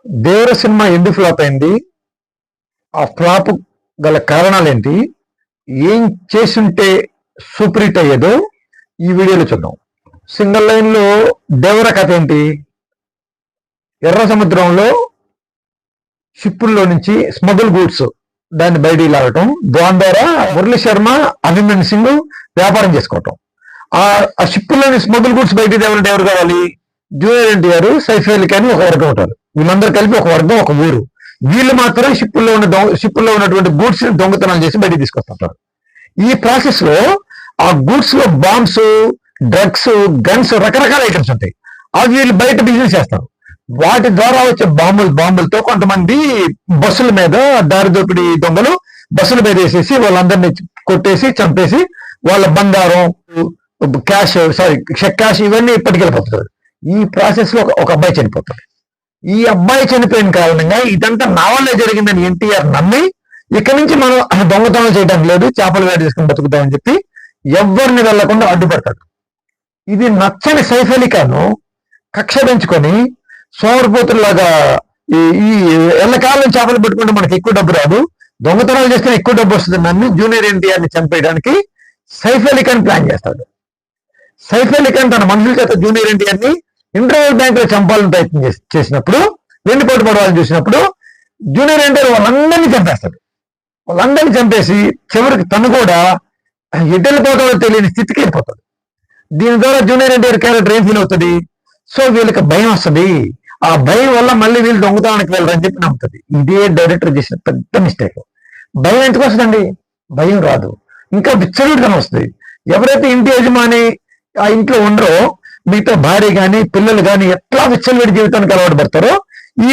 దేవర cinema ఎందుకు flop అయింది, ఆ ఫ్లాప్ గల కారణాలేంటి, ఏం చేసుంటే సూపర్ హిట్ అయ్యేదో ఈ వీడియోలో చూద్దాం. సింగిల్ లైన్ లో దేవర కథ ఏంటి? ఎర్ర సముద్రంలో షిప్పుల్లో నుంచి స్మగుల్ గూడ్స్ దాన్ని బయటికి లాగటం, దాని ద్వారా మురళీ శర్మ, అభిమన్యు సింగ్ వ్యాపారం చేసుకోవటం. ఆ షిప్పుల్లోని స్మగుల్ గూడ్స్ బయటికి తేవాలంటే ఎవరు కావాలి? జూనియర్ ఎన్టీఆర్, సైఫ్ అలీ ఖాన్ ఒక వర్గం ఉంటారు. వీళ్ళందరూ కలిపి ఒక వర్గం, ఒక ఊరు. వీళ్ళు మాత్రం షిప్పుల్లో ఉన్నటువంటి గూడ్స్ ని దొంగతనాలు చేసి బయటికి తీసుకొస్తుంటారు. ఈ ప్రాసెస్ లో ఆ గూడ్స్ లో బాంబ్స్, డ్రగ్స్, గన్స్, రకరకాల ఐటమ్స్ ఉంటాయి. అవి వీళ్ళు బయట బిజినెస్ చేస్తారు. వాటి ద్వారా వచ్చే బాంబులతో కొంతమంది బస్సుల మీద దారి దోపిడీ దొంగలు బస్సుల మీద వేసేసి వాళ్ళందరినీ కొట్టేసి చంపేసి వాళ్ళ బంగారం, క్యాష్ ఇవన్నీ పట్టుకెళ్ళిపోతారు. ఈ ప్రాసెస్ లో ఒక అబ్బాయి చనిపోతాడు. ఈ అబ్బాయి చనిపోయిన కారణంగా ఇదంతా నా వల్లే జరిగిందని ఎన్టీఆర్ నమ్మి, ఇక్కడి నుంచి మనం దొంగతనం చేయడానికి లేదు, చేపలు వేట చేసుకుని బతుకుతామని చెప్పి ఎవరిని వెళ్లకుండా అడ్డుపడతాడు. ఇది నచ్చని సైఫ్ అలీ ఖాన్ కక్ష పెంచుకొని సోమరిపోతుల్లాగా ఈ ఎల్లకాలం చేపలు పట్టుకుంటే మనకి ఎక్కువ డబ్బు రాదు, దొంగతనాలు చేస్తే ఎక్కువ డబ్బు వస్తుంది నన్ను జూనియర్ ఎన్టీఆర్ ని చంపేయడానికి సైఫ్ అలీ ఖాన్ ప్లాన్ చేస్తాడు. సైఫ్ అలీ ఖాన్ తన మనుషుల చేత జూనియర్ ఎన్టీఆర్ ని ఇంటర్వల్ బ్యాంక్ లో చంపాలని ప్రయత్నం చేసినప్పుడు, వెన్నుపోటు పడవాలని చూసినప్పుడు జూనియర్ ఎన్టీఆర్ వాళ్ళందరినీ చంపేస్తాడు. వాళ్ళందరినీ చంపేసి చివరికి తను కూడా ఎటెళ్ళిపోతాడో తెలియని స్థితికి వెళ్ళిపోతాడు. దీని ద్వారా జూనియర్ ఎన్టీఆర్ క్యారెక్టర్ ఏం ఫీల్ అవుతుంది? సో వీళ్ళకి భయం వస్తుంది. ఆ భయం వల్ల మళ్ళీ వీళ్ళు దొంగతనానికి వెళ్ళరని చెప్పి నమ్ముతుంది. ఇదే డైరెక్టర్ చేసిన పెద్ద మిస్టేక్. భయం ఎందుకు వస్తుందండి? భయం రాదు, ఇంకా విచ్చలవిడితనం వస్తుంది. ఎవరైతే ఇంటి యజమాని ఆ ఇంట్లో ఉండరో, మిగతా భార్య కానీ పిల్లలు కానీ ఎట్లా విచ్చలవిడి జీవితానికి అలవాటు పడతారో,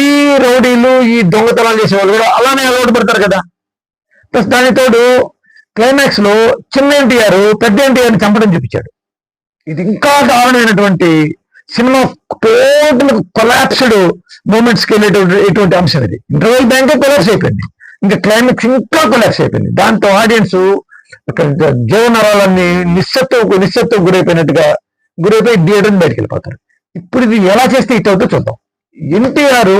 ఈ రౌడీలు, ఈ దొంగతనాలు చేసే వాళ్ళు కూడా అలానే అలవాటు పడతారు కదా. ప్లస్ దానితోడు క్లైమాక్స్ లో చిన్న ఎన్టీఆర్ పెద్ద ఎన్టీఆర్ని చంపడం చూపించాడు. ఇది ఇంకా దారుణమైనటువంటి సినిమా, టోటల్ కొలాప్స్డ్ మూమెంట్స్ కి వెళ్ళేటువంటి అంశం ఇది. ఇంటర్వెల్ బ్యాంక్ కొలాప్స్ అయిపోయింది, ఇంకా క్లైమాక్స్ ఇంకా కొలాప్స్ అయిపోయింది. దాంతో ఆడియన్స్ జీవనరాలన్నీ నిశ్శబ్దం గురైపోయి థియేటర్ బయటకు వెళ్ళిపోతారు. ఇప్పుడు ఇది ఎలా చేస్తే హిట్ అవుతుందో చూద్దాం. ఎన్టీఆర్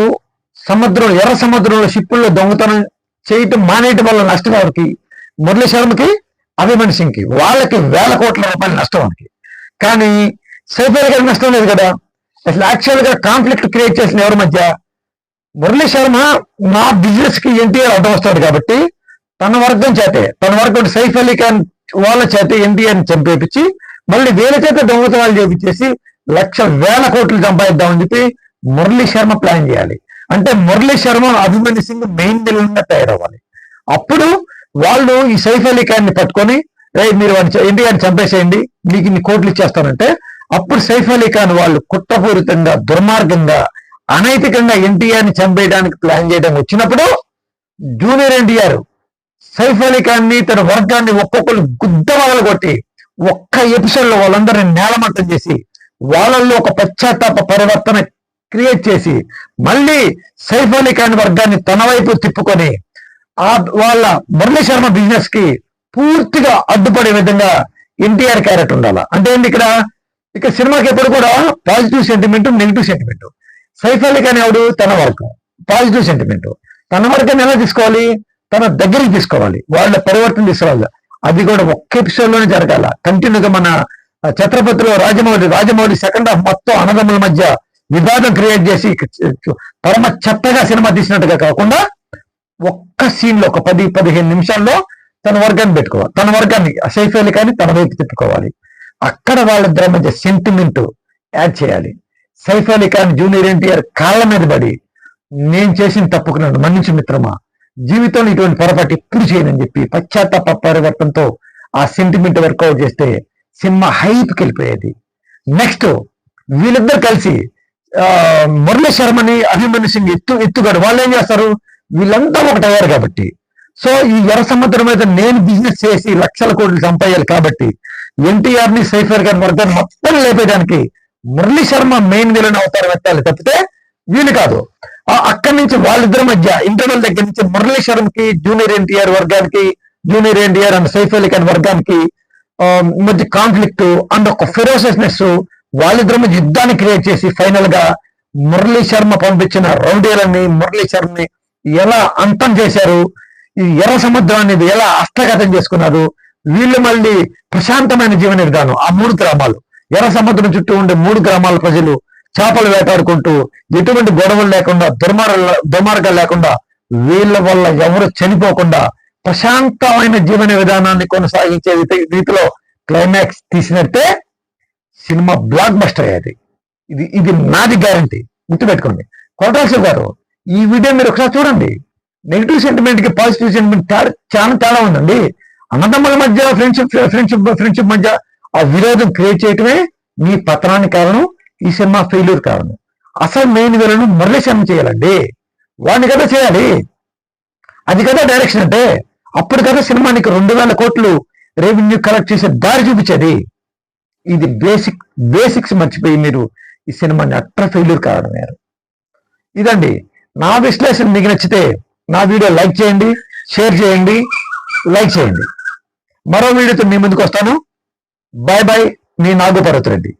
ఎర్ర సముద్రంలో షిప్పుల్లో దొంగతనం చేయటం మానేయటం వల్ల నష్టం ఎవరికి? మురళీ శర్మకి, అభిమన్యు సింగ్ కి. వాళ్ళకి వేల కోట్ల రూపాయల నష్టం వారికి. కానీ సైఫ్ అలీ ఖాన్ నష్టం లేదు కదా. అసలు యాక్చువల్ గా కాన్ఫ్లిక్ట్ క్రియేట్ చేసిన ఎవరి మధ్య? మురళీ శర్మ నా బిజినెస్ కి ఎన్టీఆర్ అడ్డం వస్తాడు కాబట్టి తన వర్గం సైఫ్ అలీ ఖాన్ వాళ్ళ చేత ఎన్టీఆర్ని చంపేపించి మళ్ళీ వేల చేత దొంగతనాలు చేపించేసి వేల కోట్లు సంపాదిద్దామని చెప్పి మురళీ శర్మ ప్లాన్ చేయాలి. అంటే మురళీ శర్మ, అభిమన్యు సింగ్ మెయిన్ విలన్ గా తయారవ్వాలి. అప్పుడు వాళ్ళు ఈ సైఫ్ అలీ ఖాన్ ని పట్టుకొని మీరు ఎన్టీఆర్ని చంపేసేయండి, మీకు ఇన్ని కోట్లు ఇచ్చేస్తారంటే అప్పుడు సైఫ్ అలీ ఖాన్ వాళ్ళు కుట్రపూరితంగా, దుర్మార్గంగా, అనైతికంగా ఎన్టీఆర్ని చంపేయడానికి ప్లాన్ చేయడం వచ్చినప్పుడు జూనియర్ ఎన్టీఆర్ సైఫ్ అలీ ఖాన్ ని, తన వర్గాన్ని ఒక్కొక్కరు గుద్దవగలు కొట్టి ఒక్క ఎపిసోడ్ లో వాళ్ళందరినీ నేలమట్టం చేసి వాళ్ళల్లో ఒక పశ్చాత్తాప పరివర్తన క్రియేట్ చేసి మళ్ళీ సైఫ్ అలీ ఖాన్ వర్గాన్ని తన వైపు తిప్పుకొని వాళ్ళ మురళీ శర్మ బిజినెస్ కి పూర్తిగా అడ్డుపడే విధంగా ఎన్టీఆర్ క్యారెక్టర్ ఉండాలి. అంటే ఏంటి ఇక్కడ సినిమాకి ఎప్పుడు కూడా positive sentiment, negative sentiment. Saif Ali Khan ఎవడు? తన వర్గం. Positive sentiment. తన వర్గాన్ని ఎలా తీసుకోవాలి? తన దగ్గరికి తీసుకోవాలి, వాళ్ళ పరివర్తన తీసుకోవాలి. అది కూడా ఒక్క ఎపిసోడ్ లోనే జరగాల. కంటిన్యూగా మన ఛత్రపతిలో రాజమౌళి సెకండ్ హాఫ్ మొత్తం అన్నదమ్ముల మధ్య వివాదం క్రియేట్ చేసి పరమ చెత్తగా సినిమా తీసినట్టుగా కాకుండా ఒక్క సీన్ లో ఒక 10-15 నిమిషాల్లో తన వర్గాన్ని పెట్టుకోవాలి. తన వర్గాన్ని సైఫ్ అలీ ఖాన్ తన వైపు తిప్పుకోవాలి. అక్కడ వాళ్ళిద్దరి మధ్య సెంటిమెంట్ యాడ్ చేయాలి. సైఫ్ అలీ ఖాన్ జూనియర్ ఎన్టీఆర్ కాళ్ళ మీద పడి, నేను చేసిన తప్పుకు నన్ను మన్నించు మిత్రమా, జీవితంలో ఇటువంటి పొరపాటు ఎప్పుడు చేయనని చెప్పి పశ్చాత్తాప పరివర్తనతో ఆ సెంటిమెంట్ వర్కౌట్ చేస్తే సినిమా హైప్కి వెళ్ళిపోయేది. నెక్స్ట్ వీళ్ళిద్దరు కలిసి మురళీ శర్మని, అభిమన్యు సింగ్ ఎత్తుగాడు వాళ్ళు ఏం చేస్తారు? వీళ్ళంతా ఒకటయ్యారు కాబట్టి, సో ఈ ఎర్ర సముద్రం మీద నేను బిజినెస్ చేసి లక్షల కోట్లు సంపాయాలి కాబట్టి ఎన్టీఆర్ ని, సైఫ్ అలీ ఖాన్ వర్గాన్ని మొత్తం లేపేయడానికి మురళీ శర్మ మెయిన్ విలన్ అవతారం ఎత్తాలి తప్పితే వీళ్ళు కాదు. అక్కడి నుంచి వాళ్ళిద్దరి మధ్య ఇంటర్వెల్ దగ్గర నుంచి మురళీ శర్మకి, జూనియర్ ఎన్టీఆర్ వర్గానికి, జూనియర్ ఎన్టీఆర్ అండ్ సైఫ్ అలీ ఖాన్ వర్గానికి మధ్య కాన్ఫ్లిక్ట్ అండ్ ఒక ఫెరోసియస్నెస్, వాళ్ళిద్దరి మధ్య యుద్ధాన్ని క్రియేట్ చేసి ఫైనల్ గా మురళీ శర్మ పంపించిన రౌడీలని మురళీ శర్మని ఎలా అంతం చేశారు, ఈ ఎర్ర సముద్రం అనేది ఎలా హస్తగతం చేసుకున్నారు, వీళ్ళు మళ్ళీ ప్రశాంతమైన జీవన విధానం. ఆ 3 గ్రామాలు, ఎర్ర సముద్రం చుట్టూ ఉండే 3 గ్రామాల ప్రజలు చేపలు వేటాడుకుంటూ ఎటువంటి గొడవలు లేకుండా దుర్మార్గాలు లేకుండా వీళ్ళ వల్ల ఎవరు చనిపోకుండా ప్రశాంతమైన జీవన విధానాన్ని కొనసాగించే రీతిలో క్లైమాక్స్ తీసినట్టే సినిమా బ్లాక్ బస్టర్ అయ్యేది. ఇది నాది గ్యారంటీ, గుర్తుపెట్టుకోండి. కొరటాల శివ గారు ఈ వీడియో మీరు ఒకసారి చూడండి. నెగిటివ్ సెంటిమెంట్ కి పాజిటివ్ సెంటిమెంట్ చాలా తేడా ఉందండి. అన్నదమ్ముల మధ్య ఫ్రెండ్షిప్ మధ్య ఆ విరోధం క్రియేట్ చేయటమే మీ పతనానికి కారణం, ఈ సినిమా ఫెయిల్యూర్ కారణం. అసలు మెయిన్ విలను మురళీ శర్మ చేయాలండి, వాడిని కదా చేయాలి. అది కదా డైరెక్షన్ అంటే. అప్పుడు కదా సినిమానికి 2,000 కోట్లు రెవెన్యూ కలెక్ట్ చేసే దారి చూపించేది. ఇది బేసిక్స్ మర్చిపోయి మీరు ఈ సినిమాని అట్టర్ ఫెయిల్యూర్ కావడం. ఇదండి నా విశ్లేషణ. మీకు నచ్చితే నా వీడియో లైక్ చేయండి, షేర్ చేయండి, లైక్ చేయండి. మరో వీడియోతో మీ ముందుకు వస్తాను. బాయ్ బాయ్, మీ నాగు పర్వతరెడ్డి.